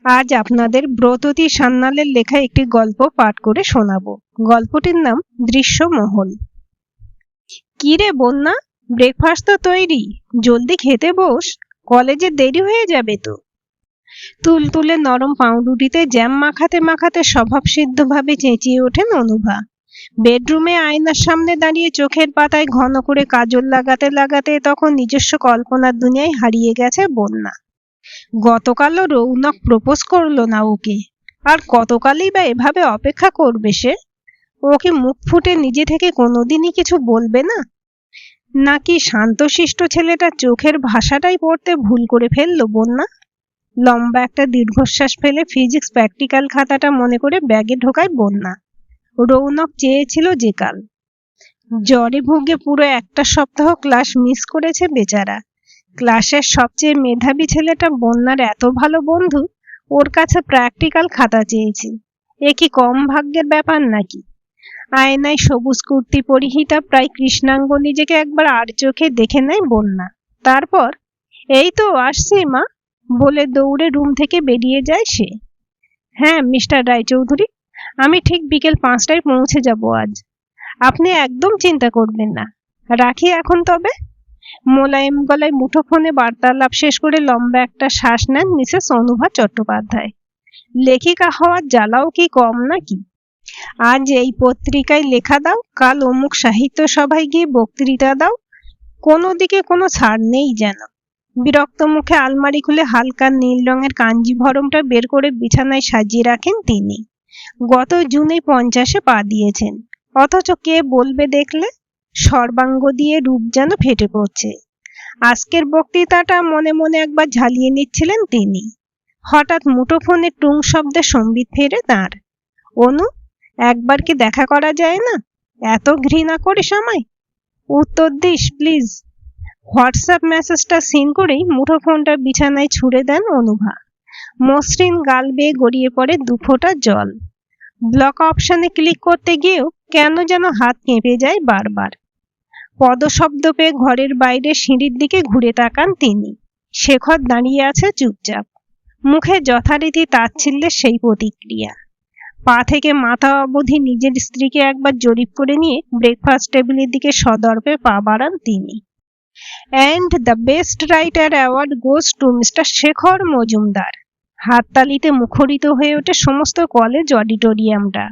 আজ আপনাদের ব্রততী সান্যালের লেখা একটি গল্প পাঠ করে শোনাবো। গল্পটির নাম দৃশ্যমহল। কি রে বন্যা, ব্রেকফাস্ট তো তৈরি, জলদি খেতে বস, কলেজে দেরি হয়ে যাবে তো। তুলতুলে নরম পাউরুটিতে জ্যাম মাখাতে মাখাতে স্বভাবসিদ্ধভাবে চেঁচিয়ে ওঠেন অনুভা। বেডরুমে আয়নার সামনে দাঁড়িয়ে চোখের পাতায় ঘন করে কাজল লাগাতে লাগাতে তখন নিজস্ব কল্পনার দুনিয়ায় হারিয়ে গেছে বন্যা। গতকালও রৌনক প্রপোজ করলো না ওকে, আর কতকালই বা এভাবে অপেক্ষা করবে সে? ওকে মুখ ফুটে নিজে থেকে কোনোদিনই কিছু বলবে না, নাকি শান্তশিষ্ট ছেলেটা চোখের ভাষাটাই পড়তে ভুল করে ফেললো বন্যা? লম্বা একটা দীর্ঘশ্বাস ফেলে ফিজিক্স প্র্যাকটিক্যাল খাতাটা মনে করে ব্যাগে ঢোকায় বন্যা। রৌনক চেয়েছিল যে কাল। জ্বরে ভুগে পুরো একটা সপ্তাহ ক্লাস মিস করেছে বেচারা। ক্লাসের সবচেয়ে মেধাবী ছেলেটা বন্যার এত ভালো বন্ধু, ওর কাছে প্র্যাকটিক্যাল খাতা চেয়েছি। এ কি কম ভাগ্যের ব্যাপার নাকি? আয়নায় সবুজ কুর্তি পরিহিতা প্রায় কৃষ্ণাঙ্গ নিজেকে একবার আর চোখে দেখে নেয় বন্যা। তারপর এই তো আসছি মা বলে দৌড়ে রুম থেকে বেরিয়ে যায় সে। হ্যাঁ মিস্টার রায়চৌধুরী, আমি ঠিক বিকেল 5টায় পৌঁছে যাব আজ। আপনি একদম চিন্তা করবেন না, রাখি এখন তবে। মোলায়েম গলায় মুঠোফোনে বার্তালাপ শেষ করে লম্বা একটা শ্বাস নেন মিসেস অনুভা চট্টোপাধ্যায়। লেখিকা হওয়ার জ্বালাও কি কম নাকি? আজ এই পত্রিকায় লেখা দাও, কাল অমুক সাহিত্য সভায় গিয়ে বক্তৃতা দাও, কোনো দিকে কোনো ছাড় নেই যেন। বিরক্ত মুখে আলমারি খুলে হালকা নীল রঙের কাঞ্জিভরমটা বের করে বিছানায় সাজিয়ে রাখেন তিনি। গত জুনে 50-এ পা দিয়েছেন, অথচ কে বলবে দেখলে? সর্বাঙ্গ দিয়ে রূপ যেন ফেটে পড়ছে। আজকের বক্তৃতাটা মনে মনে একবার ঝালিয়ে নিচ্ছিলেন তিনি। হঠাৎ মুঠোফোনে টুং শব্দে সম্বিত ফেরে তাঁর। অনু, একবার কি দেখা করা যায় না? এত ঘৃণা করিস আমায়? উত্তর দিস প্লিজ। হোয়াটসঅ্যাপ মেসেজটা সিন করেই মুঠোফোনটা বিছানায় ছুঁড়ে দেন অনুভা। মসৃণ গাল বেয়ে গড়িয়ে পড়ে 2 ফোঁটা জল। ব্লক অপশনে ক্লিক করতে গিয়েও কেন যেন হাত কেঁপে যায় বারবার। পদশব্দ পেয়ে ঘরের বাইরে সিঁড়ির দিকে ঘুরে তাকান তিনি। শেখর দাঁড়িয়ে আছে চুপচাপ, মুখে যথারীতি তাচ্ছিল্যের সেই প্রতিক্রিয়া। পা থেকে মাথা অবধি নিজের স্ত্রীকে একবার জরিপ করে নিয়ে ব্রেকফাস্ট টেবিলের দিকে সদর্পে পা বাড়ান তিনি। And the best writer award goes to mister Shekhar Majumdar. হাততালিতে মুখরিত হয়ে ওঠে সমস্ত কলেজ অডিটোরিয়ামটা।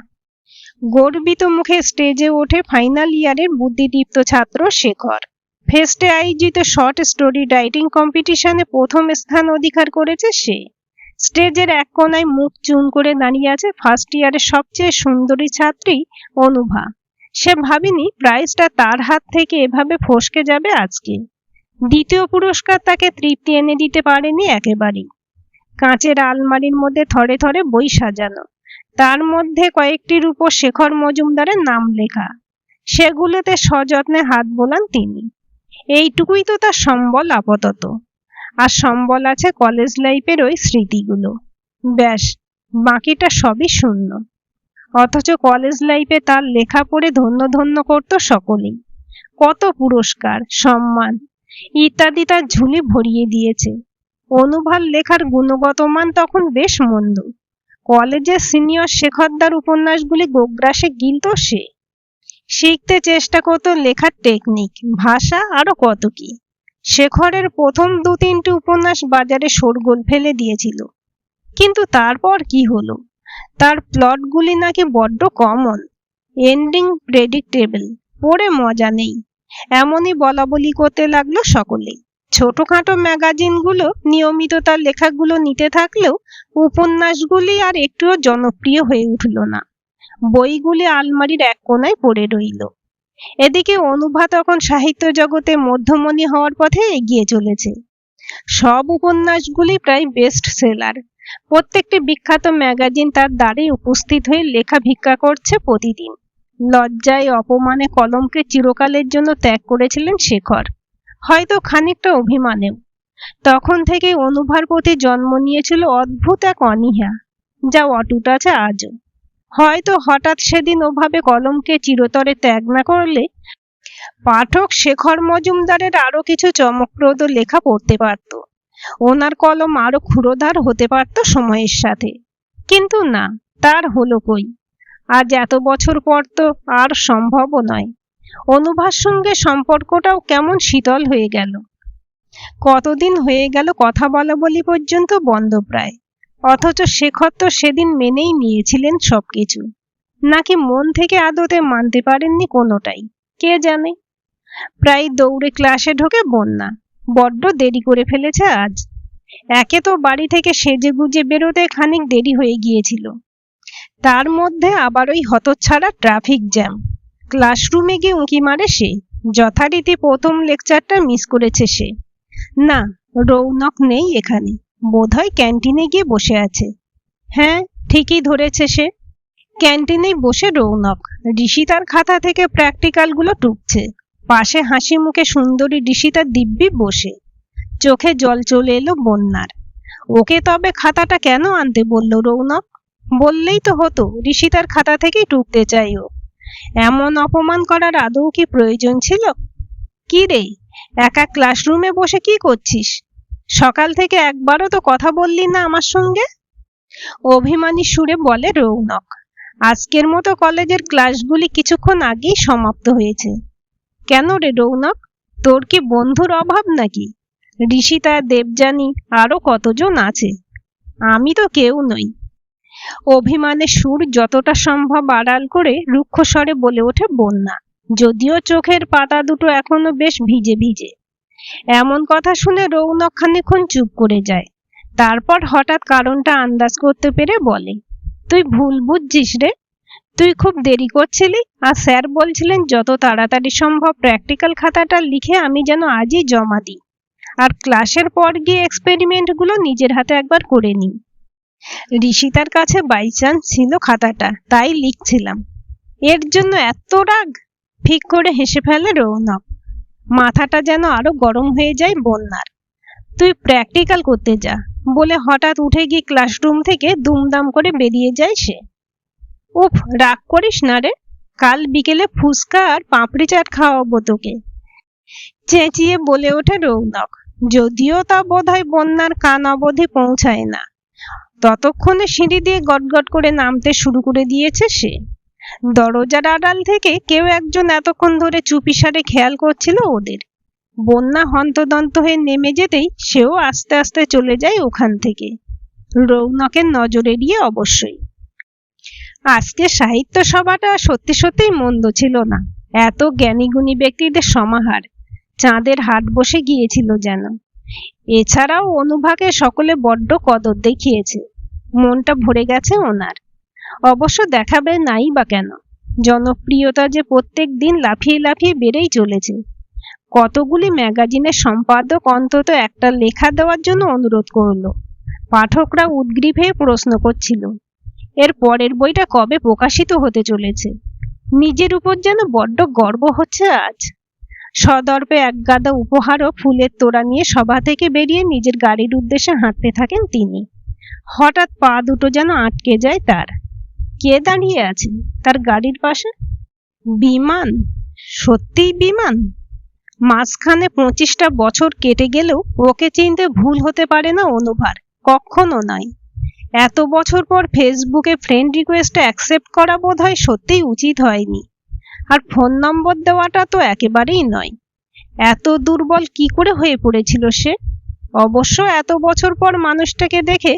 গর্বিত মুখে স্টেজে ওঠে ফাইনাল ইয়ারের বুদ্ধিদীপ্ত ছাত্র শেখর। ফেস্টে আয়োজিত শর্ট স্টোরি রাইটিং কম্পিটিশনে প্রথম স্থান অধিকার করেছে সে। স্টেজের এক কোনায় মুখ চুন করে দাঁড়িয়ে আছে ফার্স্ট ইয়ারের সবচেয়ে সুন্দরী ছাত্রী অনুভা। সে ভাবেনি প্রাইজটা তার হাত থেকে এভাবে ফসকে যাবে আজকে। দ্বিতীয় পুরস্কার তাকে তৃপ্তি এনে দিতে পারেনি একেবারেই। কাঁচের আলমারির মধ্যে থরে থরে বই সাজানো, তার মধ্যে কয়েকটির উপর শেখর মজুমদারের নাম লেখা। সেগুলোতে সযত্নে হাত বোলান তিনি। এইটুকুই তো তার সম্বল আপাতত। আর সম্বল আছে কলেজ লাইফের ওই স্মৃতিগুলো। ব্যাস, বাকিটা সবই শূন্য। অথচ কলেজ লাইফে তার লেখা পড়ে ধন্য ধন্য করত সকলেই। কত পুরস্কার, সম্মান ইত্যাদি তার ঝুলি ভরিয়ে দিয়েছে। অনুভার লেখার গুণগত মান তখন বেশ মন্দ। কলেজের সিনিয়র শেখরদার উপন্যাসগুলি গোগ্রাসে গিলত সে। শিখতে চেষ্টা করত লেখার টেকনিক, ভাষা, আরো কত কি। শেখরের প্রথম 2-3টি উপন্যাস বাজারে শোরগোল ফেলে দিয়েছিল। কিন্তু তারপর কি হলো? তার প্লটগুলি নাকি বড্ড কমন, এন্ডিং প্রেডিক্টেবল, পড়ে মজা নেই, এমনই বলা বলি করতে লাগলো সকলেই। ছোটখাটো ম্যাগাজিনগুলো নিয়মিত তার লেখাগুলো নিতে থাকলেও উপন্যাসগুলি আর একটুও জনপ্রিয় হয়ে উঠল না। বইগুলি আলমারির এক কোনায় পড়ে রইল। এদিকে অনুভা তখন সাহিত্য জগতে মধ্যমণি হওয়ার পথে এগিয়ে চলেছে। সব উপন্যাসগুলি প্রায় বেস্ট সেলার। প্রত্যেকটি বিখ্যাত ম্যাগাজিন তার দ্বারে উপস্থিত হয়ে লেখা ভিক্ষা করছে প্রতিদিন। লজ্জায় অপমানে কলমকে চিরকালের জন্য ত্যাগ করেছিলেন শেখর, হয়তো খানিকটা অভিমানেও। তখন থেকে অনুভার প্রতি জন্ম নিয়েছিল অদ্ভুত এক অনীহা, যা অটুট আছে আজও। হয়তো হঠাৎ সেদিন ওভাবে কলমকে চিরতরে ত্যাগ না করলে পাঠক শেখর মজুমদারের আরো কিছু চমকপ্রদ লেখা পড়তে পারত। ওনার কলম আরো ক্ষুরোধার হতে পারত সময়ের সাথে, কিন্তু না, তার হলো কই। আজ এত বছর পর তো আর সম্ভবও নয়। অনুভার সঙ্গে সম্পর্কটাও কেমন শীতল হয়ে গেল। কতদিন হয়ে গেল কথা বলা বলি পর্যন্ত বন্ধ প্রায়, অথচ শেখর তো সেদিন মেনেই নিয়েছিলেন সবকিছু, নাকি মন থেকে আদতে মানতে পারেননি কোনোটাই, কে জানে। প্রায় দৌড়ে ক্লাসে ঢোকে বন্যা, বড্ড দেরি করে ফেলেছে আজ। একে তো বাড়ি থেকে সেজে গুজে বেরোতে খানিক দেরি হয়ে গিয়েছিল, তার মধ্যে আবার ওই হতচ্ছাড়া ট্রাফিক জ্যাম। ক্লাসরুমে গিয়ে উঁকি মারে সে, যথারীতি প্রথম লেকচারটা মিস করেছে সে। না, রৌনক নেই এখানে, বোধহয় ক্যান্টিনে গিয়ে বসে আছে। হ্যাঁ, ঠিকই ধরেছে সে, ক্যান্টিনেই বসে রৌনক ঋষিতার খাতা থেকে প্র্যাকটিক্যালগুলো টুকছে। পাশে হাসি মুখে সুন্দরী ঋষিতা দিব্যি বসে। চোখে জল চলে এলো বন্যার। ওকে তবে খাতাটা কেন আনতে বলল রৌনক? বললেই তো হতো ঋষিতার খাতা থেকেই টুকতে চাই ও। এমন অপমান করার আদৌ কি প্রয়োজন ছিল? কি রে, একা ক্লাসরুমে বসে কি করছিস? সকাল থেকে একবারও তো কথা বললি না আমার সঙ্গে। অভিমানী সুরে বলে রৌনক। আজকের মতো কলেজের ক্লাসগুলি কিছুক্ষণ আগেই সমাপ্ত হয়েছে। কেন রে রৌনক, তোর কি বন্ধুর অভাব নাকি? ঋষিতা, দেবযানী, আরো কতজন আছে, আমি তো কেউ নই। অভিমানের সুর যতটা সম্ভব আড়াল করে রুক্ষ স্বরে বলে ওঠে বন্যা, যদিও চোখের পাতা দুটো এখনো বেশ ভিজে ভিজে। এমন কথা শুনে রৌনক খানিকক্ষণ চুপ করে যায়, তারপর হঠাৎ কারণটা আন্দাজ করতে পেরে বলে, তুই ভুল বুঝছিস রে। তুই খুব দেরি করছিলি, আর স্যার বলছিলেন যত তাড়াতাড়ি সম্ভব প্র্যাকটিক্যাল খাতাটা লিখে আমি যেন আজই জমা দিই, আর ক্লাসের পর গিয়ে এক্সপেরিমেন্টগুলো নিজের হাতে একবার করে নিই। ঋষিতার কাছে বাই চান্স ছিল খাতাটা, তাই লিখছিলাম। এর জন্য এত রাগ? ফিক করে হেসে ফেলে রৌনক। মাথাটা যেন আরো গরম হয়ে যায় বন্যার। তুই প্র্যাকটিক্যাল করতে যা বলে হঠাৎ উঠে গিয়ে ক্লাসরুম থেকে দুমদাম করে বেরিয়ে যায় সে। উফ, রাগ করিস না রে, কাল বিকেলে ফুচকা আর পাঁপড়ি চাট খাওয়াবো তোকে, চেঁচিয়ে বলে ওঠে রৌনক। যদিও তা বোধহয় বন্যার কান অবধি পৌঁছায় না, ততক্ষণে সিঁড়ি দিয়ে গটগট করে নামতে শুরু করে দিয়েছে সে। দরজার আড়াল থেকে কেউ একজন এতক্ষণ ধরে চুপিসারে খেয়াল করছিল ওদের। বন্যা হন্তদন্ত হয়ে নেমে যেতেই সেও আস্তে আস্তে চলে যায় ওখান থেকে, রৌনকের নজর এড়িয়ে অবশ্যই। আজকে সাহিত্য সভাটা সত্যি সত্যিই মন্দ ছিল না। এত জ্ঞানীগুণী ব্যক্তিদের সমাহার, চাঁদের হাট বসে গিয়েছিল যেন। এছাড়াও অনুভাকে সকলে বড্ড কদর দেখিয়েছে, মনটা ভরে গেছে ওনার। অবশ্য দেখাবে নাই বা কেন, জনপ্রিয়তা যে প্রত্যেক দিন লাফিয়ে লাফিয়ে বেড়েই চলেছে। কতগুলি ম্যাগাজিনের সম্পাদক অন্তত একটা লেখা দেওয়ার জন্য অনুরোধ করলো। পাঠকরা উদ্গ্রীব হয়ে প্রশ্ন করছিল এর পরের বইটা কবে প্রকাশিত হতে চলেছে। নিজের উপর যেন বড্ড গর্ব হচ্ছে আজ। সদর্পে একগাদা উপহার ও ফুলের তোড়া নিয়ে সভা থেকে বেরিয়ে নিজের গাড়ির উদ্দেশ্যে হাঁটতে থাকেন তিনি। হঠাৎ পা দুটো যেন আটকে যায় তার। কে দাঁড়িয়ে আছে তার গাড়ির পাশে? বিমান, সত্যিই বিমান। মাঝখানে 25টা বছর কেটে গেলেও ওকে চিনতে ভুল হতে পারে না অনুভার, কখনো নয়। এত বছর পর ফেসবুকে ফ্রেন্ড রিকোয়েস্টে অ্যাকসেপ্ট করা বোধহয় সত্যিই উচিত হয়নি, আর ফোন নম্বর দেওয়াটা তো একেবারেই নয়। এত দুর্বল কি করে হয়ে পড়েছিল সে? অবশ্য এত বছর পর মানুষটাকে দেখে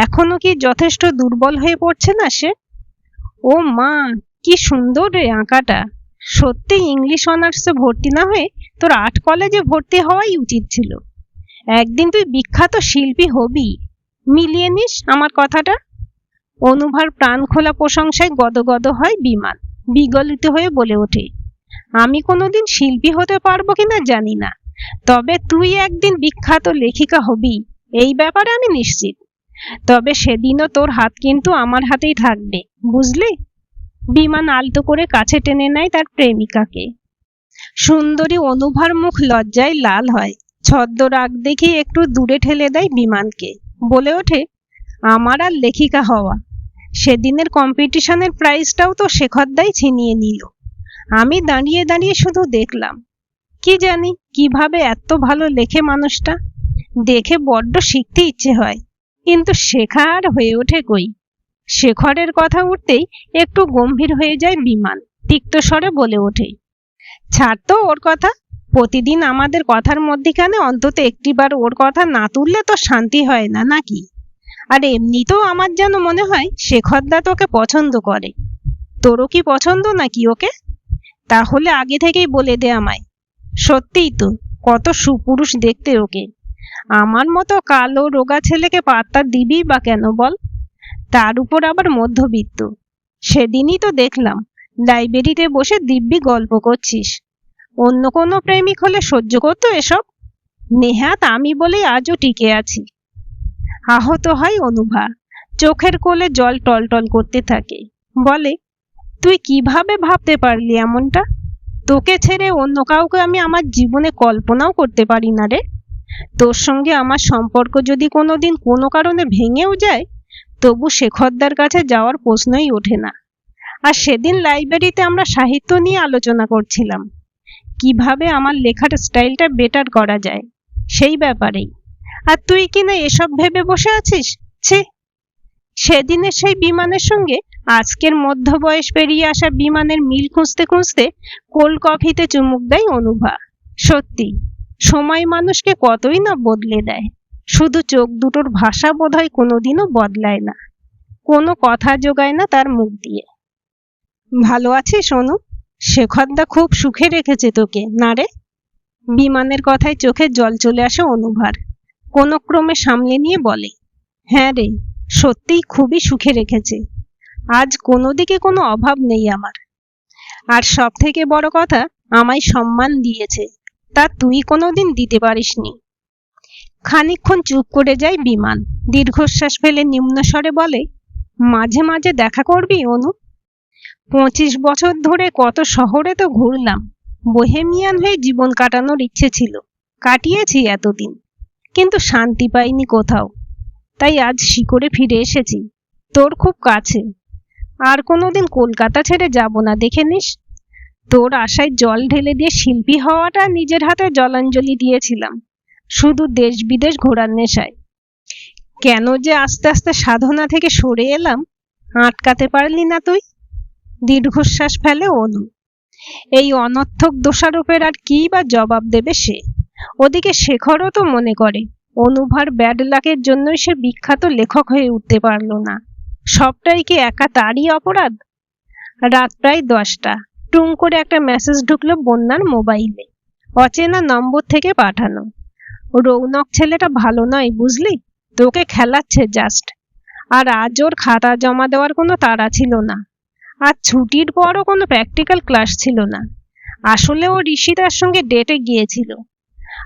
এখনো কি যথেষ্ট দুর্বল হয়ে পড়ছে না সে? ও মা, কি সুন্দর রে আঁকাটা। সত্যি ইংলিশ অনার্সে ভর্তি না হয়ে তোর আর্ট কলেজে ভর্তি হওয়াই উচিত ছিল। একদিন তুই বিখ্যাত শিল্পী হবি, মিলিয়ে নিস আমার কথাটা। অনুভার প্রাণ খোলা প্রশংসায় গদগদ হয় বিমান, বিগলিত হয়ে বলে ওঠে, আমি কোনোদিন শিল্পী হতে পারবো কিনা জানি না, তবে তুই একদিন বিখ্যাত লেখিকা হবি এই ব্যাপারে আমি নিশ্চিত। তবে সেদিনও তোর হাত কিন্তু আমার হাতেই থাকবে, বুঝলি? বিমান আলতো করে কাছে টেনে নেয় তার প্রেমিকাকে। সুন্দরী অনুভার মুখ লজ্জায় লাল হয়, ছদ্ম রাগ দেখে একটু দূরে ঠেলে দেয় বিমানকে, বলে ওঠে, আমার আর লেখিকা হওয়া। সেদিনের কম্পিটিশনের প্রাইজটাও তো শেখরদাই ছিনিয়ে নিল। আমি দাঁড়িয়ে দাঁড়িয়ে শুধু দেখলাম। কি জানি কিভাবে এত ভালো লেখে মানুষটা, দেখে বড্ড শিখতে ইচ্ছে হয়, কিন্তু শেখা আর হয়ে ওঠে কই। শেখরের কথা উঠতেই একটু গম্ভীর হয়ে যায় বিমান, তিক্ত স্বরে বলে ওঠে, ছাড় তো ওর কথা। প্রতিদিন আমাদের কথার মধ্যিখানে অন্তত একটিবার ওর কথা না তুললে তো শান্তি হয় না নাকি? আর এমনিতেও আমার যেন মনে হয় শেখরদা তোকে পছন্দ করে। তোরও কি পছন্দ নাকি ওকে? তাহলে আগে থেকেই বলে দে আমায়। সত্যিই তো, কত সুপুরুষ দেখতে ওকে। আমার মতো কালো রোগা ছেলেকে পাত্তা দিবি বা কেন বল? তার উপর আবার মধ্যবিত্ত। সেদিনই তো দেখলাম লাইব্রেরিতে বসে দিব্যি গল্প করছিস। অন্য কোনো প্রেমিক হলে সহ্য করতো এসব? নেহাত আমি বলেই আজও টিকে আছি। আহত হয় অনুভা, চোখের কোলে জল টলটল করতে থাকে। বলে, তুই কিভাবে ভাবতে পারলি এমনটা? তোকে ছেড়ে অন্য কাউকে আমি আমার জীবনে কল্পনাও করতে পারি না রে। তোর সঙ্গে আমার সম্পর্ক যদি কোনোদিন কোনো কারণে ভেঙেও যায়, তবু শেখরদার কাছে যাওয়ার প্রশ্নই ওঠে না। আর সেদিন লাইব্রেরিতে আমরা সাহিত্য নিয়ে আলোচনা করছিলাম, কিভাবে আমার লেখার স্টাইলটা বেটার করা যায়, সেই ব্যাপারেই। আর তুই কিনা এসব ভেবে বসে আছিস? ছি! সেদিনের সেই বিমানের সঙ্গে আজকের মধ্যবয়স পেরিয়ে আসা বিমানের মিল খুঁজতে খুঁজতে কোল্ড কফিতে চুমুক দেয় অনুভা। সত্যি, সময় মানুষকে কতই না বদলে দেয়। শুধু চোখ দুটোর ভাষা বোধহয় কোনোদিনও বদলায় না, কোনো কথা জোগায় না তার মুখ দিয়ে। ভালো আছিস অনু? শেখরদা খুব সুখে রেখেছে তোকে না রে? বিমানের কথায় চোখে জল চলে আসে অনুভার। কোনো ক্রমে সামলে নিয়ে বলে, হ্যাঁ রে, সত্যিই খুবই সুখে রেখেছে। আজ কোনো দিকে কোনো অভাব নেই আমার। আর সব থেকে বড় কথা, আমায় সম্মান দিয়েছে, তা তুই কোনোদিন দিতে পারিসনি। খানিকক্ষণ চুপ করে যায় বিমান, দীর্ঘশ্বাস ফেলে নিম্ন স্বরে বলে, মাঝে মাঝে দেখা করবি অনু? 25 বছর ধরে কত শহরে তো ঘুরলাম। বোহেমিয়ান হয়ে জীবন কাটানোর ইচ্ছে ছিল, কাটিয়েছি এতদিন, কিন্তু শান্তি পাইনি কোথাও। তাই আজ শিকড়ে ফিরে এসেছি, তোর খুব কাছে। আর কোনোদিন কলকাতা ছেড়ে যাব না, দেখে নিস। তোর আশায় জল ঢেলে দিয়ে শিল্পী হওয়াটা নিজের হাতে জলাঞ্জলি দিয়েছিলাম, শুধু দেশ বিদেশ ঘোরার নেশায়। কেন যে আস্তে আস্তে সাধনা থেকে সরে এলাম, আটকাতে পারলি না তুই। দীর্ঘশ্বাস ফেলে অনু। এই অনর্থক দোষারোপের আর কি বা জবাব দেবে সে? ওদিকে শেখরও তো মনে করে অনুভার ব্যাড লাকের জন্যই সে বিখ্যাত লেখক হয়ে উঠতে পারলো না। সবটাই কি একা তারই অপরাধ? রাত প্রায় 10টা। টুং করে একটা মেসেজ ঢুকলো বন্যার মোবাইলে, অচেনা নম্বর থেকে পাঠানো। রৌনক ছেলেটা ভালো নয় বুঝলি, তোকে খেলাচ্ছে জাস্ট। আর আজ ওর খাতা জমা দেওয়ার কোনো তাড়া ছিল না, আর ছুটির পরও কোনো প্র্যাকটিক্যাল ক্লাস ছিল না। আসলে ও ঋষিতার সঙ্গে ডেটে গিয়েছিল।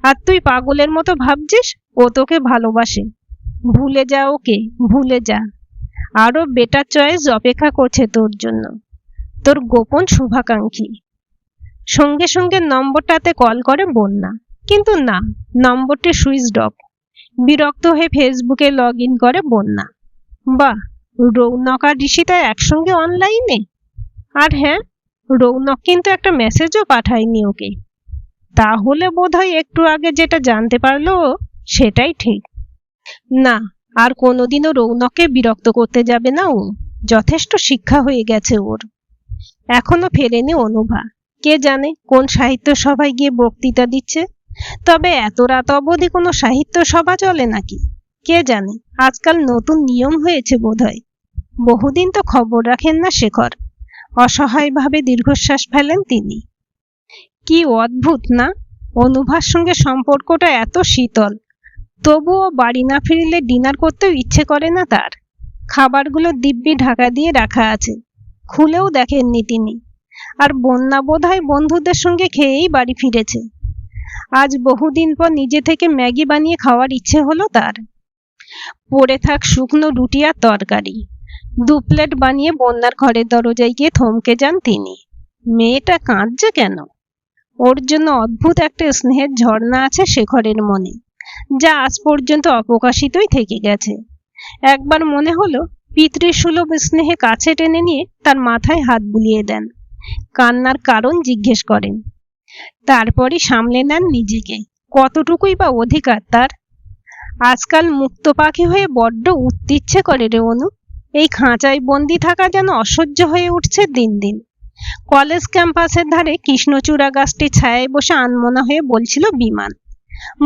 আর তুই পাগলের মতো ভাবছিস ও তোকে ভালোবাসে। ভুলে যা ওকে, ভুলে যা। আরো বেটার চয়েস অপেক্ষা করছে তোর জন্য, তোর গোপন শুভাকাঙ্ক্ষী। সঙ্গে সঙ্গে নম্বরটাতে কল করে বন্যা, কিন্তু না, নম্বরটি সুইচড অফ। বিরক্ত হয়ে ফেসবুকে লগ ইন করে বন্যা। বাহ, রৌনক আর ঋষিতা একসঙ্গে অনলাইনে। আর হ্যাঁ, রৌনক কিন্তু একটা মেসেজও পাঠায়নি ওকে। তাহলে বোধহয় একটু আগে যেটা জানতে পারলো সেটাই ঠিক। না, আর কোনোদিনও রৌনককে বিরক্ত করতে যাবে না ও। যথেষ্ট শিক্ষা হয়ে গেছে ওর। এখনো ফেরেনি অনুভা, কে জানে কোন সাহিত্য সভায় গিয়ে বক্তৃতা দিচ্ছে। তবে এত রাত অবধি কোনো সাহিত্য সভা চলে নাকি কে জানে। আজকাল নতুন নিয়ম হয়েছে বোধহয়। বহুদিন তো খবর রাখেন না শেখর। অসহায়ভাবে দীর্ঘশ্বাস ফেলেন তিনি। কি অদ্ভুত না, অনুভার সঙ্গে সম্পর্কটা এত শীতল, তবুও বাড়ি না ফিরলে ডিনার করতেও ইচ্ছে করে না তার। খাবারগুলো দিব্যি ঢাকা দিয়ে রাখা আছে, খুলেও দেখেননি তিনি। আর বন্যা বোধহয় বন্ধুদের সঙ্গে খেয়েই বাড়ি ফিরেছে। আজ বহুদিন পর নিজে থেকে ম্যাগি বানিয়ে খাওয়ার ইচ্ছে হলো তার। পড়ে থাক শুকনো রুটি আর তরকারি। 2 প্লেট বানিয়ে বন্যার ঘরের দরজায় গিয়ে থমকে যান তিনি। মেয়েটা কাঁদছে কেন? ওর জন্য অদ্ভুত একটা স্নেহের ঝর্ণা আছে শেখরের মনে, যা আজ পর্যন্ত অপ্রকাশিতই থেকে গেছে। একবার মনে হলো পিতৃসুলভ স্নেহে কাছে টেনে নিয়ে তার মাথায় হাত বুলিয়ে দেন, কান্নার কারণ জিজ্ঞেস করেন। তারপরই সামলে নেন নিজেকে। কতটুকুই বা অধিকার তার? আজকাল মুক্ত পাখি হয়ে বড্ড উঠতে ইচ্ছে করে রে অনু। এই খাঁচায় বন্দি থাকা যেন অসহ্য হয়ে উঠছে দিন দিন। কলেজ ক্যাম্পাসের ধারে কৃষ্ণচূড়া গাছটি ছায়ায় বসে আনমনা হয়ে বলছিল বিমান।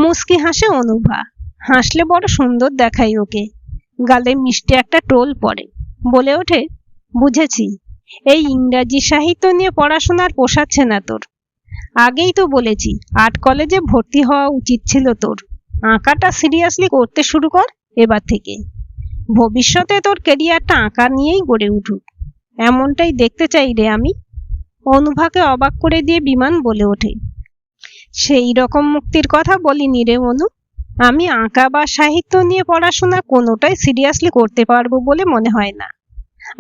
মুচকি হাসে অনুভা। হাসলে বড় সুন্দর দেখায় ওকে। গালে মিষ্টি একটা টোল পড়ে। বলে ওঠে, বুঝেছি, এই ইংরাজি সাহিত্য নিয়ে পড়াশোনার পোষাচ্ছে না তোর। আগেই তো বলেছি আর্ট কলেজে ভর্তি হওয়া উচিত ছিল তোর। আঁকাটা সিরিয়াসলি করতে শুরু কর এবার থেকে। ভবিষ্যতে তোর ক্যারিয়ারটা আঁকা নিয়েই গড়ে উঠুক, এমনটাই দেখতে চাই রে আমি। অনুভাকে অবাক করে দিয়ে বিমান বলে ওঠে, সেই রকম মুক্তির কথা বলিনি রে অনু। আমি আঁকা বা সাহিত্য নিয়ে পড়াশোনা কোনোটাই সিরিয়াসলি করতে পারবো বলে মনে হয় না।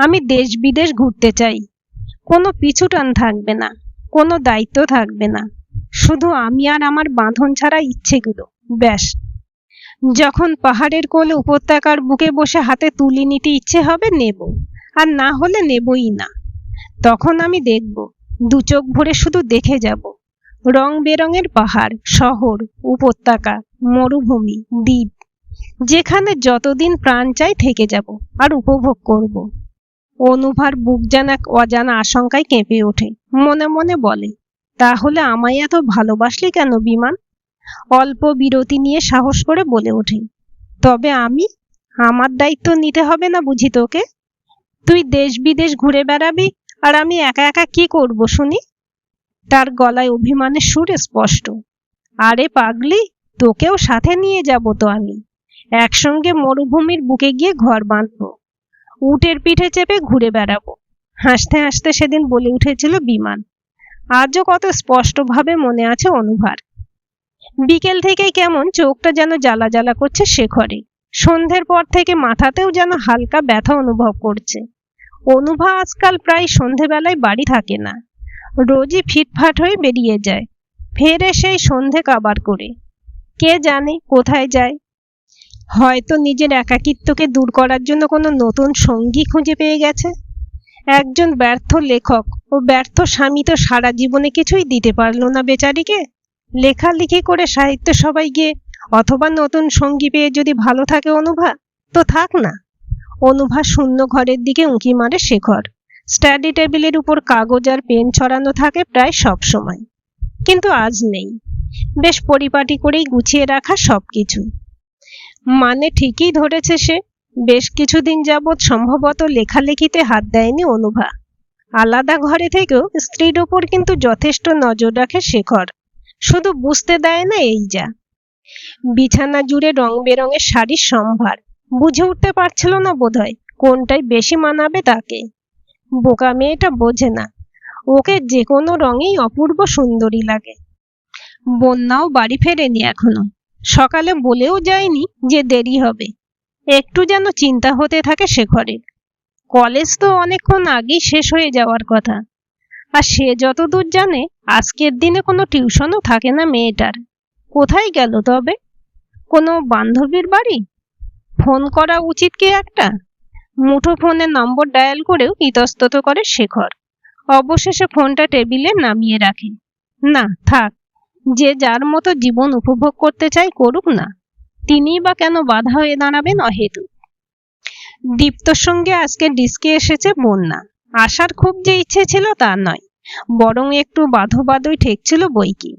আমি দেশ বিদেশ ঘুরতে চাই। কোনো পিছুটান থাকবে না, কোনো দায়িত্ব থাকবে না, শুধু আমি আর আমার বাঁধন ছাড়া ইচ্ছেগুলো, ব্যাস। যখন পাহাড়ের কোলে উপত্যকার বুকে বসে হাতে তুলি নিতে ইচ্ছে হবে নেব, আর না হলে নেবই না। তখন আমি দেখব, দু চোখ ভরে শুধু দেখে যাব রং বেরঙের পাহাড়, শহর, উপত্যকা, মরুভূমি, দ্বীপ, যেখানে যতদিন প্রাণ চাই থেকে যাব আর উপভোগ করব। অনুভার বুক যেন এক অজানা আশঙ্কায় কেঁপে ওঠে। মনে মনে বলে, তাহলে আমায় এত ভালোবাসলি কেন বিমান? অল্প বিরতি নিয়ে সাহস করে বলে ওঠে, তবে আমার দায়িত্ব নিতে হবে না বুঝি তোকে? তুই দেশ বিদেশ ঘুরে বেড়াবি আর আমি একা একা কি করব শুনি? তার গলায় অভিমানের সুর স্পষ্ট। আরে পাগলি, তোকেও সাথে নিয়ে যাব তো আমি। একসঙ্গে মরুভূমির বুকে গিয়ে ঘর বাঁধবো, উটের পিঠে চেপে ঘুরে বেড়াবো। হাসতে হাসতে সেদিন বলে উঠেছিল বিমান। আজও কত স্পষ্টভাবে মনে আছে অনুভার। বিকেল থেকেই কেমন চোখটা যেন জ্বালা জ্বালা করছে শেখরে। সন্ধ্যের পর থেকে মাথাতেও যেন হালকা ব্যথা অনুভব করছে। অনুভা আজকাল প্রায় সন্ধেবেলায় বাড়ি থাকে না। রোজই ফিটফাট হয়ে বেরিয়ে যায়, ফেরে সেই সন্ধে কাবার করে। কে জানে কোথায় যায়। হয়তো নিজের একাকিত্বকে দূর করার জন্য কোনো নতুন সঙ্গী খুঁজে পেয়ে গেছে। একজন ব্যর্থ লেখক ও ব্যর্থ স্বামী তো সারা জীবনে কিছুই দিতে পারল না বেচারিকে। লেখালেখি করে সাহিত্য সভায় গিয়ে অথবা নতুন সঙ্গী পেয়ে যদি ভালো থাকে অনুভা, তো থাক না। অনুভা শূন্য ঘরের দিকে উঁকি মারে শেখর। স্টাডি টেবিলের উপর কাগজ আর পেন ছড়ানো থাকে প্রায় সব সময়, কিন্তু আজ নেই। বেশ পরিপাটি করেই গুছিয়ে রাখা সবকিছু। মানে ঠিকই ধরেছে সে। বেশ কিছুদিন যাবৎ সম্ভবত লেখালেখিতে হাত দেয়নি অনুভা। আলাদা ঘরে থেকেও স্ত্রীর ওপর কিন্তু যথেষ্ট নজর রাখে শেখর, শুধু বুঝতে দেয় না এই যা। বিছানা জুড়ে রং বেরঙের শাড়ির সম্ভার। বুঝে উঠতে পারছিল না বোধহয় কোনটাই বেশি মানাবে তাকে। বোকা মেয়েটা বোঝে না, ওকে যে কোনো রঙেই অপূর্ব সুন্দরী লাগে। বন্যাও বাড়ি ফেরেনি এখনো। সকালে বলেও যায়নি যে দেরি হবে। একটু যেন চিন্তা হতে থাকে শেখরের। কলেজ তো অনেকক্ষণ আগেই শেষ হয়ে যাওয়ার কথা, আর সে যতদূর জানে আজকের দিনে কোনো টিউশনও থাকে না মেয়েটার। কোথায় গেল তবে? কোনো বান্ধবীর বাড়ি? ফোন করা উচিত কি একটা। মুঠো ফোনে নম্বর ডায়াল করেও ইতস্তত করে শেখর। অবশেষে ফোনটা টেবিলে নামিয়ে রাখে। না থাক, যে যার মতো জীবন উপভোগ করতে চায় করুক না, তিনিই বা কেন বাধা হয়ে দাঁড়াবেন অহেতুক। দীপ্তর সঙ্গে আজকে ডিস্কে এসেছে বন্যা। আসার খুব যে ইচ্ছে ছিল তা নয়, বরং একটু বাধোবাধই ঠেকছিল বইকি।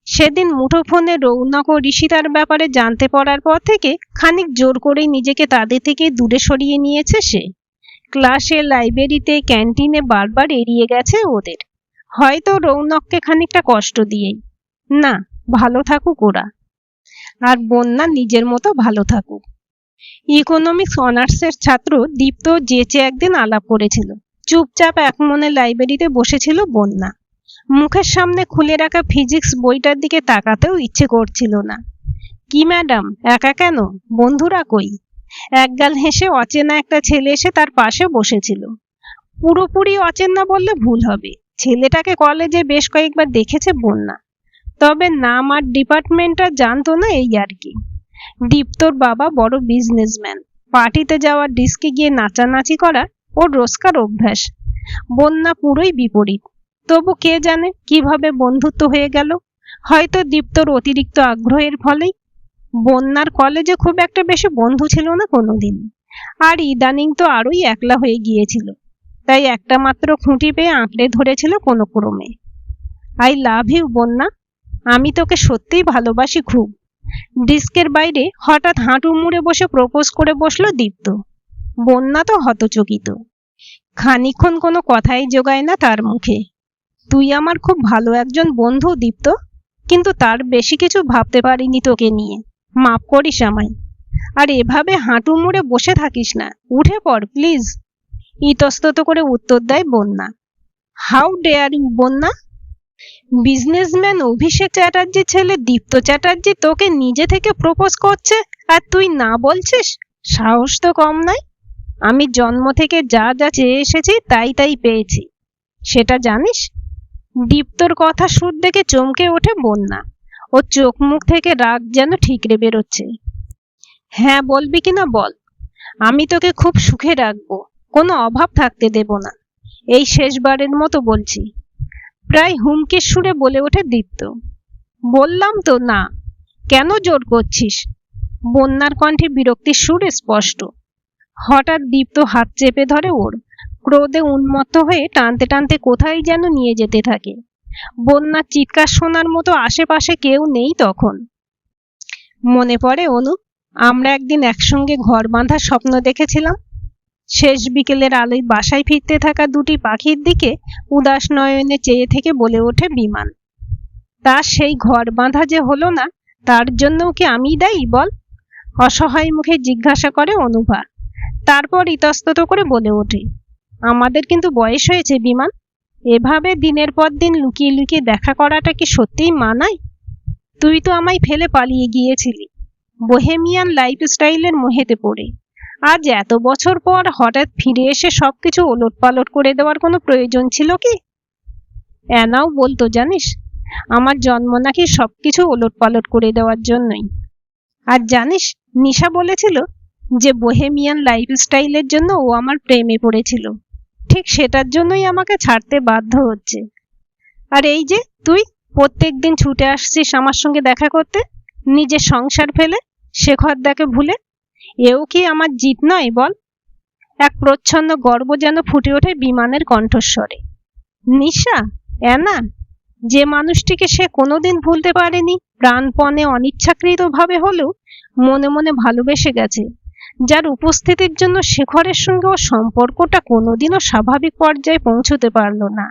সেদিন মুঠোফোনে রৌনক ও ঋষিতার ব্যাপারে জানতে পারার পর থেকে খানিক জোর করেই নিজেকে তাদের থেকে দূরে সরিয়ে নিয়েছে সে। ক্লাসে, লাইব্রেরিতে, ক্যান্টিনে বারবার এড়িয়ে গেছে ওদের। হয়তো রৌনককে খানিকটা কষ্ট দিয়েই। না, ভালো থাকুক ওরা, আর বন্যা নিজের মতো ভালো থাকুক। ইকোনমিক্স অনার্সের ছাত্র দীপ্ত যেচে একদিন আলাপ করেছিল। চুপচাপ এক মনে লাইব্রেরিতে বসেছিল বন্যা। মুখের সামনে খুলে রাখা ফিজিক্স বইটার দিকে তাকাতেও ইচ্ছে করছিল না। কি ম্যাডাম, একা কেন? বন্ধুরা কই? একগাল হেসে অচেনা একটা ছেলে এসে তার পাশে বসেছিল। পুরোপুরি অচেনা বললে ভুল হবে, ছেলেটাকে কলেজে বেশ কয়েকবার দেখেছে বন্যা, তবে নাম আর ডিপার্টমেন্টটা জানতো না, এই আর কি। দীপ্তর বাবা বড় বিজনেসম্যান। পার্টিতে যাওয়া, ডিস্কে গিয়ে নাচানাচি করা ওর রোজকার অভ্যাস। বন্যা পুরোই বিপরীত। তবু কে জানে কিভাবে বন্ধুত্ব হয়ে গেল। হয়তো দীপ্তর অতিরিক্ত আগ্রহের ফলেই। বন্যার কলেজে খুব একটা বেশি বন্ধু ছিল না কোনোদিন, আর ইদানিং তো আরোই একলা হয়ে গিয়েছিল। তাই একটা মাত্র খুঁটি পেয়ে আঁকড়ে ধরেছিল কোনো ক্রমে। আই লাভ ইউ বন্যা, আমি তোকে সত্যিই ভালোবাসি খুব। ডিস্কের বাইরে হঠাৎ হাঁটু মুড়ে বসে প্রপোজ করে বসলো দীপ্ত। বন্যা তো হতচকিত, খানিকক্ষণ কোনো কথাই জোগায় না তার মুখে। তুই আমার খুব ভালো একজন বন্ধু দীপ্ত, কিন্তু তার বেশি কিছু ভাবতে পারিনি তোকে নিয়ে, মাফ করিস আমায়। আর এভাবে হাঁটু মুড়ে বসে থাকিস না, উঠে পড় প্লিজ, ইতস্তত করে উত্তর দেয় বন্যা। হাউ ডেয়ার ইউ বন্যা, বিজনেসম্যান অভিষেক চ্যাটার্জির ছেলে দীপ্ত চ্যাটার্জি তোকে নিজে থেকে প্রপোজ করছে আর তুই না বলছিস? সাহস তো কম নয়। আমি জন্ম থেকে যা যা চেয়ে এসেছি তাই তাই পেয়েছি, সেটা জানিস? দীপ্তর কথা সুর দেখে চমকে ওঠে বন্যা। ও চোখ মুখ থেকে রাগ যেন ঠিকরে বেরোচ্ছে। হ্যাঁ বলবি কিনা বল, আমি তোকে খুব সুখে রাখবো, কোনো অভাব থাকতে দেব না, এই শেষবারের মতো বলছি, প্রায় হুমকির সুরে বলে ওঠে দীপ্ত। বললাম তো না, কেন জোর করছিস? বন্যার কণ্ঠে বিরক্তির সুর স্পষ্ট। হঠাৎ দীপ্ত হাত চেপে ধরে ওর, ক্রোধে উন্মত্ত হয়ে টানতে টানতে কোথায় যেন নিয়ে যেতে থাকে। বন্যার চিৎকার শোনার মতো আশেপাশে কেউ নেই তখন। মনে পড়ে অনু, আমরা একদিন একসঙ্গে ঘর বাঁধার স্বপ্ন দেখেছিলাম। শেষ বিকেলের আলোয় বাসায় ফিরতে থাকা দুটি পাখির দিকে উদাস নয়নে চেয়ে থেকে বলে ওঠে বিমান। তার সেই ঘর বাঁধা যে হলো না, তার জন্যও কি আমি দায়ী বল? অসহায় মুখে জিজ্ঞাসা করে অনুভা। তারপর ইতস্তত করে বলে ওঠে, আমাদের কিন্তু বয়স হয়েছে বিমান, এভাবে দিনের পর দিন লুকিয়ে লুকিয়ে দেখা করাটা কি সত্যিই মানায়? তুই তো আমায় ফেলে পালিয়ে গিয়েছিলি বোহেমিয়ান লাইফস্টাইলের মোহেতে পড়ে। আজ এত বছর পর হঠাৎ ফিরে এসে সবকিছু ওলটপালট করে দেওয়ার কোনো প্রয়োজন ছিল কি? অ্যানাও বলতো জানিস, আমার জন্ম নাকি সবকিছু ওলটপালট করে দেওয়ার জন্যই। আর জানিস, নিশা বলেছিল যে বোহেমিয়ান লাইফস্টাইলের জন্য ও আমার প্রেমে পড়েছিল, ঠিক সেটার জন্যই আমাকে ছাড়তে বাধ্য হচ্ছে। আর এই যে তুই প্রত্যেকদিন ছুটে আসছিস আমার সঙ্গে দেখা করতে, নিজের সংসার ফেলে, শেখরদাকে ভুলে। এও কি আমার জিত নয় বল? এক প্রচ্ছন্ন গর্ব যেন ফুটে ওঠে বিমানের কণ্ঠস্বরে। নিশা, অ্যানা, যে মানুষটিকে সে কোনোদিন ভুলতে পারেনি, প্রাণপণে অনিচ্ছাকৃতভাবে হলেও মনে মনে ভালোবেসে গেছে, যার উপস্থিতির জন্য শেখরের সঙ্গে ওর সম্পর্কটা কোনোদিনও স্বাভাবিক পর্যায়ে পৌঁছতে পারল না,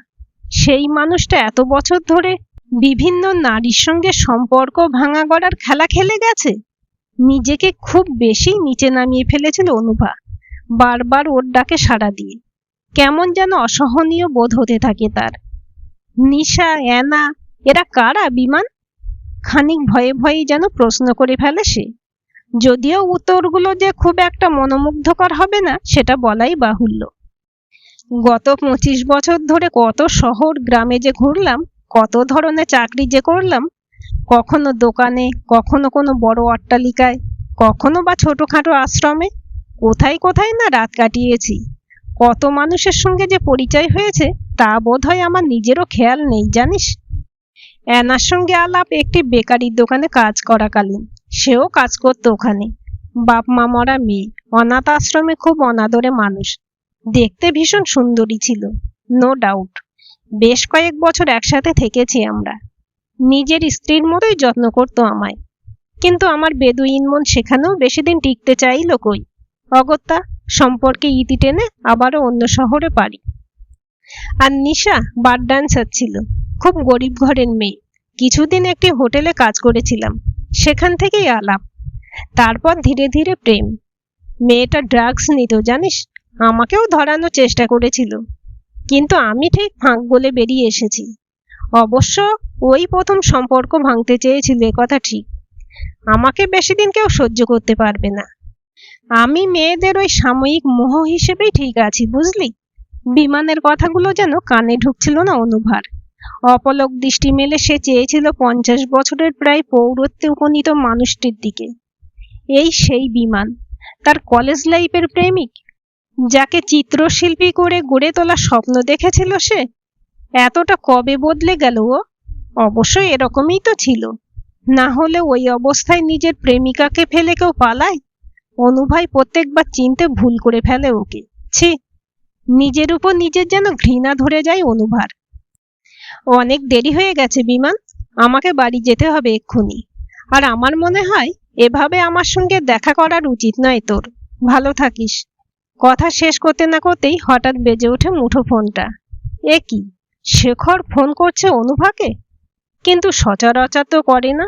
সেই মানুষটা এত বছর ধরে বিভিন্ন নারীর সঙ্গে সম্পর্ক ভাঙা গড়ার খেলা খেলে গেছে। নিজেকে খুব বেশি নিচে নামিয়ে ফেলেছিল অনুভা, বারবার ওর ডাকে সাড়া দিয়ে। কেমন যেন অসহনীয় বোধ হতে থাকে তার। নিশা, অ্যানা, এরা কারা বিমান? খানিক ভয়ে ভয়ে যেন প্রশ্ন করে ফেলে সে। যদিও উত্তরগুলো যে খুব একটা মনোমুগ্ধকর হবে না সেটা বলাই বাহুল্য। গত 25 বছর ধরে কত শহর গ্রামে যে ঘুরলাম, কত ধরনের চাকরি যে করলাম, কখনো দোকানে, কখনো কোনো বড় অট্টালিকায়, কখনো বা ছোটখাটো আশ্রমে, কোথায় কোথায় না রাত কাটিয়েছি। কত মানুষের সঙ্গে যে পরিচয় হয়েছে তা বোধহয় আমার নিজেরও খেয়াল নেই জানিস। অ্যানার সঙ্গে আলাপ একটি বেকারির দোকানে কাজ করাকালীন। সেও কাজ করতো ওখানে। বাপ মা মরা মেয়ে, অনাথ আশ্রমে, খুব অনাদরে মানুষ। দেখতে ভীষণ সুন্দরী ছিল, নো ডাউট। বেশ কয়েক বছর একসাথে থেকেছি আমরা। নিজের স্ত্রীর মতোই যত্ন করতো আমায়। কিন্তু আমার বেদুইন মন সেখানেও বেশি দিন টিকতে চাইল কই। অগত্যা সম্পর্কে ইতি টেনে আবারও অন্য শহরে পাড়ি। আর নিশা বার ডান্সার ছিল, খুব গরিব ঘরের মেয়ে। কিছুদিন একটি হোটেলে কাজ করেছিলাম, সেখান থেকেই আলাপ। তারপর ধীরে ধীরে প্রেম। মেয়েটা ড্রাগস নিত জানিস, আমাকেও ধরানোর চেষ্টা করেছিল, কিন্তু আমি ঠিক ফাঁক গলে বেরিয়ে এসেছি। অবশ্য ওই প্রথম সম্পর্ক ভাঙতে চেয়েছিল, কথা ঠিক। আমাকে বেশি দিন কেউ সহ্য করতে পারবে না। আমি মেয়েদের ওই সাময়িক মোহ হিসেবেই ঠিক আছি বুঝলি। বিমানের কথাগুলো যেন কানে ঢুকছিল না অনুভার। অপলক দৃষ্টি মেলে সে চেয়েছিল 50 বছরের প্রায় পৌরত্বে উপনীত মানুষটির দিকে। এই সেই বিমান, তার কলেজ লাইফের প্রেমিক, যাকে চিত্রশিল্পী করে গড়ে তোলা স্বপ্ন দেখেছিল সে। এতটা কবে বদলে গেল ও? অবশ্যই এরকমই তো ছিল। না হলে ওই অবস্থায় নিজের প্রেমিকাকে ফেলে কেউ পালায়? অনুভাই প্রত্যেকবার চিনতে ভুল করে ফেলে ওকে। ছি, নিজের উপর নিজের যেন ঘৃণা ধরে যায় অনুভার। অনেক দেরি হয়ে গেছে বিমান, আমাকে বাড়ি যেতে হবে এক্ষুনি। আর আমার মনে হয় এভাবে আমার সঙ্গে দেখা করার উচিত নয় তোর। ভালো থাকিস। কথা শেষ করতে না করতেই হঠাৎ বেজে ওঠে মুঠো ফোনটা। এ কি, শেখর ফোন করছে অনুভাকে? কিন্তু সচরাচর তো করে না।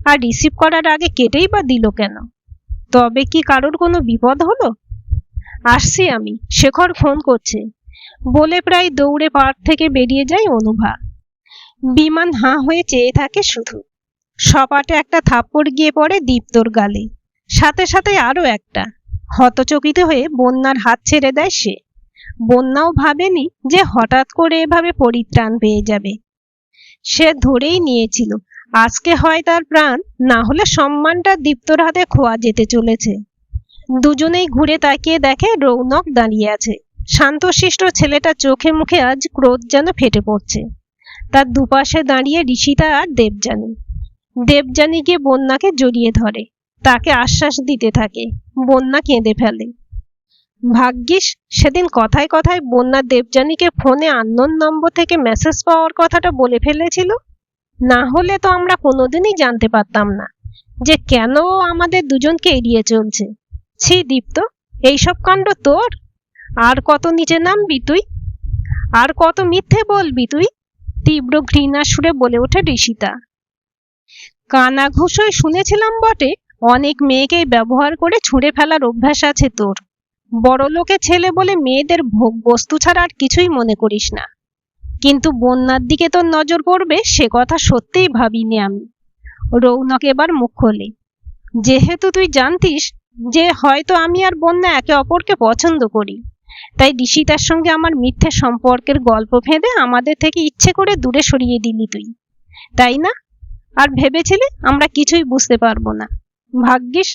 আর রিসিভ করার আগে কেটেই বা দিল কেন? তবে কি কারোর কোনো বিপদ হলো? আসছি আমি, শেখর ফোন করছে বলে প্রায় দৌড়ে পার্ক থেকে বেরিয়ে যায় অনুভা। বিমান হাঁ হয়ে চেয়ে থাকে শুধু। সপাটে একটা থাপ্পড় গিয়ে পড়ে দীপ্তর গালে, সাথে সাথে আরো একটা। হতচকিত হয়ে বন্যার হাত ছেড়ে দেয় সে। বন্যাও ভাবেনি যে হঠাৎ করে এভাবে পরিত্রাণ পেয়ে যাবে। সে ধরেই নিয়েছিল আজকে হয় তার প্রাণ, না হলে সম্মানটা দীপ্তর হাতে খোয়া যেতে চলেছে। দুজনেই ঘুরে তাকিয়ে দেখে রৌনক দাঁড়িয়ে আছে। শান্তশিষ্ট ছেলেটা চোখে মুখে আজ ক্রোধ যেন ফেটে পড়ছে। তার দুপাশে দাঁড়িয়ে ঋষিতা আর দেবযানী। দেবযানী গিয়ে বন্যাকে জড়িয়ে ধরে, তাকে আশ্বাস দিতে থাকে। বন্যা কেঁদে ফেলে। ভাগ্যিস সেদিন কথায় কথায় বন্যা দেবযানীকে ফোনে আননোন নম্বর থেকে মেসেজ পাওয়ার কথাটা বলে ফেলেছিল। না হলে তো আমরা কোনোদিনই জানতে পারতাম না যে কেন ও আমাদের দুজনকে এড়িয়ে চলছে। ছি দীপ্ত, এইসব কাণ্ড তোর? আর কত নিচে নামবি তুই? আর কত মিথ্যে বলবি তুই? তীব্র ঘৃণার সুরে বলে ওঠে ঋষিতা। কানা ঘুষোয় শুনেছিলাম বটে, অনেক মেয়েকেই ব্যবহার করে ছুঁড়ে ফেলার অভ্যাস আছে তোর। বড়লোকে ছেলে বলে মেয়েদের ভোগ বস্তু ছাড়া আর কিছুই মনে করিস না। কিন্তু বন্যার দিকে তোর নজর পড়বে সে কথা সত্যিই ভাবিনি আমি। রৌনক এবার মুখ খোলে। যেহেতু তুই জানতিস যে হয়তো আমি আর বন্যা একে অপরকে পছন্দ করি, তাই ঋষিতার সঙ্গে আমার মিথ্যে সম্পর্কের গল্প ফেঁদে আমাদের থেকে ইচ্ছে করে দূরে সরিয়ে দিলি তুই, তাই না? আর ভেবেছিলি আমরা কিছুই বুঝতে পারবো না। ভাগ্যিস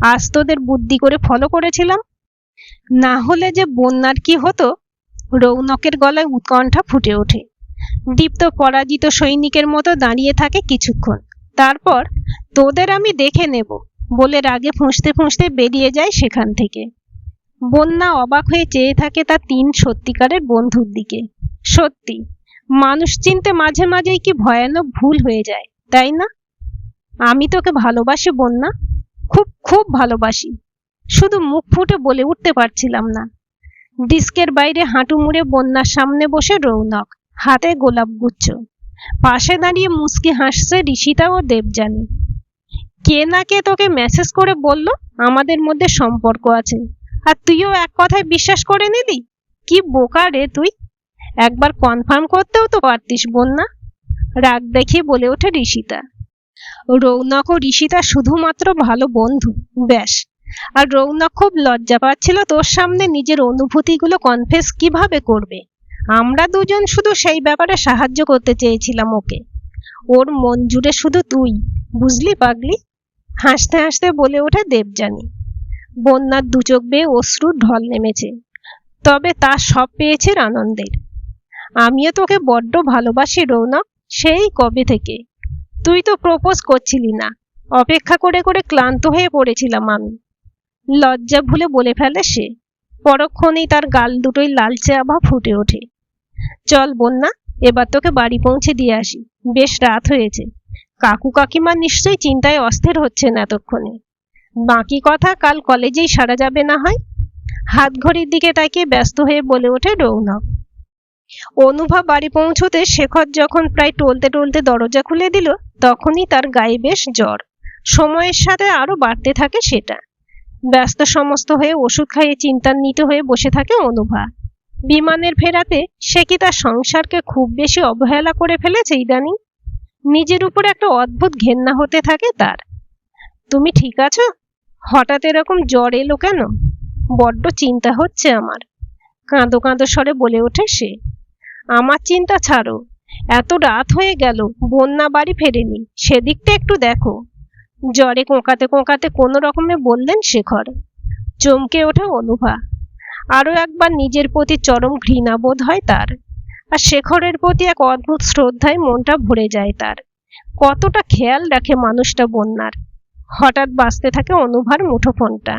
আজ তোদের বুদ্ধি করে ফলো করেছিলাম। না হলে যে বন্যার কি হতো? রৌনকের গলায় উৎকণ্ঠা ফুটে ওঠে। দীপ্ত পরাজিত সৈনিকের মতো দাঁড়িয়ে থাকে কিছুক্ষণ। তারপর তোদের আমি দেখে নেব বলে রাগে ফুঁসতে ফুঁসতে বেরিয়ে যায় সেখান থেকে। বন্যা অবাক হয়ে চেয়ে থাকে তার তিন সত্যিকারের বন্ধুর দিকে। সত্যি, মানুষ চিনতে মাঝে মাঝেই কি ভয়ানক ভুল হয়ে যায়, তাই না? আমি তোকে ভালোবাসি বন্যা, খুব খুব ভালোবাসি। শুধু মুখ ফুটে বলে উঠতে পারছিলাম না। ডিস্কের বাইরে হাঁটু মুড়ে বন্যার সামনে বসে রৌনক, হাতে গোলাপ গুচ্ছ। পাশে দাঁড়িয়ে মুচকি হাসছে ঋষিতা ও দেবযানী। কে না কে তোকে মেসেজ করে বলল আমাদের মধ্যে সম্পর্ক আছে, আর তুইও এক কথায় বিশ্বাস করে নিলি? কি বোকা রে তুই! একবার কনফার্ম করতেও তো পারতিস বন্যা। রাগ দেখিয়ে বলে ওঠে ঋষিতা। রৌনক ও ঋষিতা শুধুমাত্র ভালো বন্ধু, ব্যাস। আর রৌনক খুব লজ্জা পাচ্ছিল তোর সামনে নিজের অনুভূতিগুলো কনফেস কিভাবে করবে। আমরা দুজন শুধু সেই ব্যাপারে সাহায্য করতে চেয়েছিলাম ওকে। ওর মন জুড়ে শুধু তুই, বুঝলি পাগলি? হাসতে হাসতে বলে ওঠে দেবযানী। বন্যার দু চোখ বেয়ে অশ্রুর ঢল নেমেছে, তবে তা সব পেয়েছে আনন্দের। আমিও তোকে বড্ড ভালোবাসি রৌনক, সেই কবে থেকে। তুই তো প্রপোজ করছিলি না, অপেক্ষা করে করে ক্লান্ত হয়ে পড়েছিলাম আমি। লজ্জা ভুলে বলে ফেলে সে। পরক্ষণেই তার গাল দুটোই লালচে আভা ফুটে ওঠে। চল বন্যা, এবার তোকে বাড়ি পৌঁছে দিয়ে আসি। বেশ রাত হয়েছে। কাকু কাকিমা নিশ্চয়ই চিন্তায় অস্থির হচ্ছেন এতক্ষণে। বাকি কথা কাল কলেজেই সারা যাবে না হয়। হাত ঘড়ির দিকে তাকিয়ে ব্যস্ত হয়ে বলে ওঠে রৌনক। অনুভা বাড়ি পৌঁছতে শেখর যখন প্রায় টলতে টলতে দরজা খুলে দিল, তখনই তার গায়ে বেশ জ্বর। সময়ের সাথে আরো বাড়তে থাকে সেটা। ব্যস্ত সমস্ত হয়ে ওষুধ খাইয়ে চিন্তান্বিত হয়ে বসে থাকে অনুভা। বিমানের ফেরাতে সে কি তার সংসারকে খুব বেশি অবহেলা করে ফেলেছে ইদানিং? নিজের উপর একটা অদ্ভুত ঘেন্না হতে থাকে তার। তুমি ঠিক আছো? হঠাৎ এরকম জ্বর এলো কেন? বড্ড চিন্তা হচ্ছে আমার, কাঁদো কাঁদো স্বরে বলে ওঠে সে। আমার চিন্তা ছাড়ো, এত রাত হয়ে গেল বন্যা বাড়ি ফেরেনি, সেদিকটা একটু দেখো। জ্বরে কোঁকাতে কোঁকাতে কোনো রকমে বললেন শেখর। চমকে ওঠে অনুভা। আরো একবার নিজের প্রতি চরম ঘৃণা বোধ হয় তার। আর শেখরের প্রতি এক অদ্ভুত শ্রদ্ধায় মনটা ভরে যায় তার। কতটা খেয়াল রাখে মানুষটা বন্যার। হঠাৎ বাজতে থাকে অনুভার মুঠোফোনটা।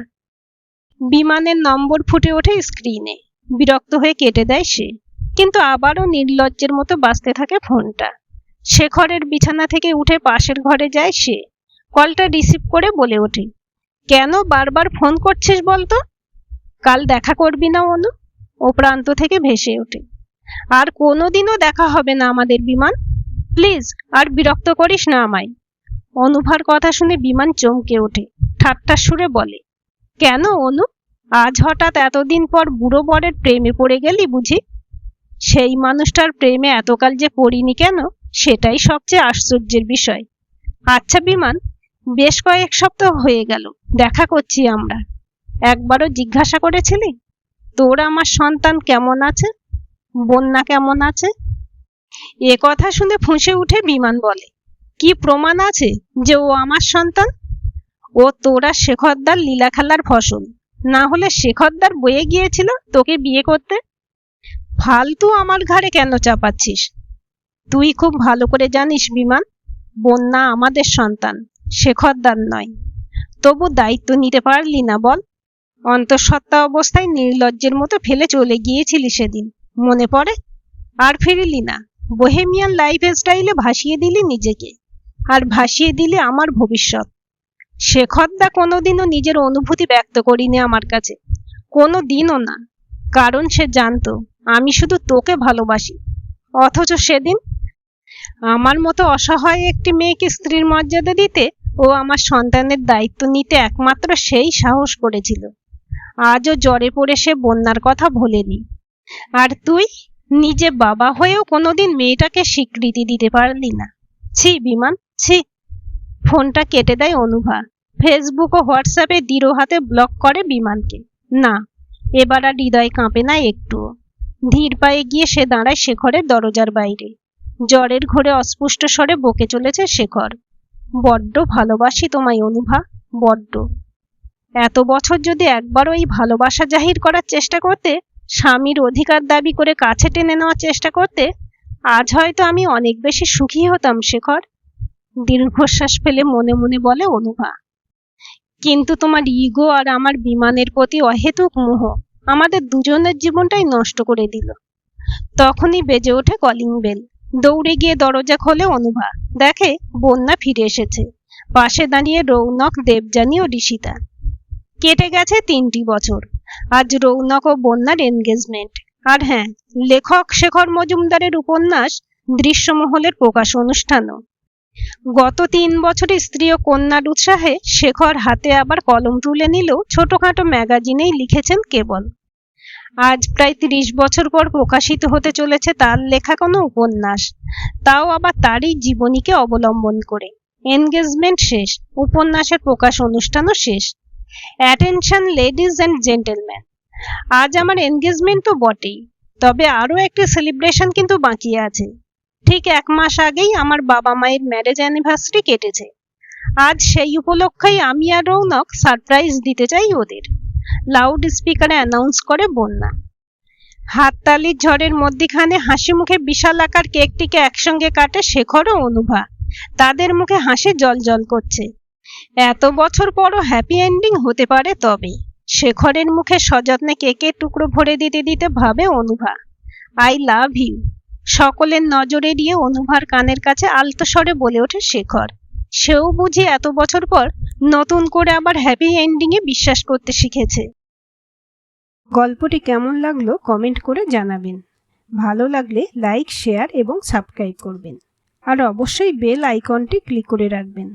বিমানের নম্বর ফুটে ওঠে স্ক্রিনে। বিরক্ত হয়ে কেটে দেয় সে, কিন্তু আবারও নির্লজ্জের মতো বাজতে থাকে ফোনটা। শেখরের বিছানা থেকে উঠে পাশের ঘরে যায় সে। কলটা রিসিভ করে বলে ওঠে, কেন বারবার ফোন করছিস বলতো? কাল দেখা করবি না অনু? ও প্রান্ত থেকে ভেসে ওঠে, আর কোনোদিনও দেখা হবে না আমাদের বিমান। প্লিজ আর বিরক্ত করিস না আমায়। অনুভার কথা শুনে বিমান চমকে ওঠে, ঠাট্টার সুরে বলে, কেন অনু, আজ হঠাৎ এতদিন পর বুড়ো বরের প্রেমে পড়ে গেলি বুঝি? সেই মানুষটার প্রেমে এতকাল যে পড়িনি কেন, সেটাই সবচেয়ে আশ্চর্যের বিষয়। আচ্ছা বিমান, বেশ কয়েক সপ্তাহ হয়ে গেল দেখা করছি আমরা, একবারও জিজ্ঞাসা করেছিলি তোর আমার সন্তান কেমন আছে, বন্যা কেমন আছে? এ কথা শুনে ফুঁসে উঠে বিমান বলে, কি প্রমাণ আছে যে ও আমার সন্তান? ও তোরা শেখরদার লীলা খেলার ফসল, না হলে শেখরদার বয়ে গিয়েছিল তোকে বিয়ে করতে। ফালতু আমার ঘাড়ে কেন চাপাচ্ছিস? তুই খুব ভালো করে জানিস বিমান, বন্যা আমাদের সন্তান, শেখরদার নয়। তবু দায়িত্ব নিতে পারলি না বল? অন্তঃসত্ত্বা অবস্থায় নির্লজ্জের মতো ফেলে চলে গিয়েছিলি সেদিন, মনে পড়ে? আর ফিরিলি না। বোহেমিয়ান লাইফ স্টাইলে ভাসিয়ে দিলি নিজেকে, আর ভাসিয়ে দিলি আমার ভবিষ্যৎ। শেখরদা কোনোদিনও নিজের অনুভূতি ব্যক্ত করিনি আমার কাছে, কোনোদিনও না, কারণ সে জানতো আমি শুধু তোকে ভালোবাসি। অথচ সেদিন আমার মতো অসহায় একটি মেয়েকে স্ত্রীর মর্যাদা দিতে ও আমার সন্তানের দায়িত্ব নিতে একমাত্র সেই সাহস করেছিল। আজও জ্বরে পড়ে সে বন্যার কথা ভোলেনি। আর তুই নিজে বাবা হয়েও কোনোদিন মেয়েটাকে স্বীকৃতি দিতে পারলি না। ছি বিমান, ছি। ফোনটা কেটে দেয় অনুভা। ফেসবুক ও হোয়াটসঅ্যাপে দৃঢ় হাতে ব্লক করে বিমানকে। না, এবার আর হৃদয় কাঁপে না একটুও। ধীর পায়ে গিয়ে সে দাঁড়ায় শেখরের দরজার বাইরে। জ্বরের ঘোরে অস্পষ্ট স্বরে বকে চলেছে শেখর, বড্ড ভালোবাসি তোমায় অনুভা, বড্ড। এত বছর যদি একবারও এই ভালোবাসা জাহির করার চেষ্টা করতে, স্বামীর অধিকার দাবি করে কাছে টেনে নেওয়ার চেষ্টা করতে, আজ হয়তো আমি অনেক বেশি সুখী হতাম শেখর। দীর্ঘশ্বাস ফেলে মনে মনে বলে অনুভা। কিন্তু তোমার ইগো আর আমার বিমানের প্রতি অহেতুক মোহ আমাদের দুজনের জীবনটাই নষ্ট করে দিল। তখনই বেজে ওঠে কলিং বেল। দৌড়ে গিয়ে দরজা খোলে অনুভা। দেখে বন্যা ফিরে এসেছে। পাশে দাঁড়িয়ে রৌনক, দেবযানী ও ঋষিতা। কেটে গেছে 3টি বছর। আজ রৌনক ও বন্যার এনগেজমেন্ট। আর হ্যাঁ, লেখক শেখর মজুমদারের উপন্যাস দৃশ্যমহলের প্রকাশ অনুষ্ঠানও। গত 3 বছরে স্ত্রী ও কন্যার উৎসাহে শেখর হাতে আবার কলম তুলে নিলেও ছোটখাটো ম্যাগাজিনেই লিখেছেন কেবল। আজ প্রায় 30 বছর পর প্রকাশিত হতে চলেছে তার লেখা কোনো উপন্যাস, তাও আবার তারই জীবনীকে অবলম্বন করে। এনগেজমেন্ট শেষ, উপন্যাসের প্রকাশ অনুষ্ঠানও শেষ। অ্যাটেনশন লেডিজ অ্যান্ড জেন্টেলম্যান, আজ আমার এনগেজমেন্ট তো বটেই, তবে আরও একটি সেলিব্রেশন কিন্তু বাকি আছে। ঠিক 1 মাস আগেই আমার বাবা মায়ের ম্যারেজ অ্যানিভার্সারি কেটেছে। আজ সেই উপলক্ষেই আমি আর রৌনক সারপ্রাইজ দিতে চাই ওদের, লাউড স্পিকারে অ্যানাউন্স করে বন্যা। হাততালির ঝড়ের মধ্যখানে হাসি মুখে বিশাল আকার কেকটিকে একসঙ্গে কাটে শেখর ও অনুভা। তাদের মুখে হাসি জলজল করছে। এত বছর পরও হ্যাপি এন্ডিং হতে পারে তবে। শেখরের মুখে সযত্নে কেকের টুকরো ভরে দিতে দিতে ভাবে অনুভা, আই লাভ ইউ। সকলের নজর এড়িয়ে অনুভার কানের কাছে আলতো স্বরে বলে ওঠে শেখর। সেও বুঝি এত বছর পর নতুন করে আবার হ্যাপি এন্ডিংয়ে বিশ্বাস করতে শিখেছে। গল্পটি কেমন লাগলো কমেন্ট করে জানাবেন। ভালো লাগলে লাইক, শেয়ার এবং সাবস্ক্রাইব করবেন। আর অবশ্যই বেল আইকনটি ক্লিক করে রাখবেন।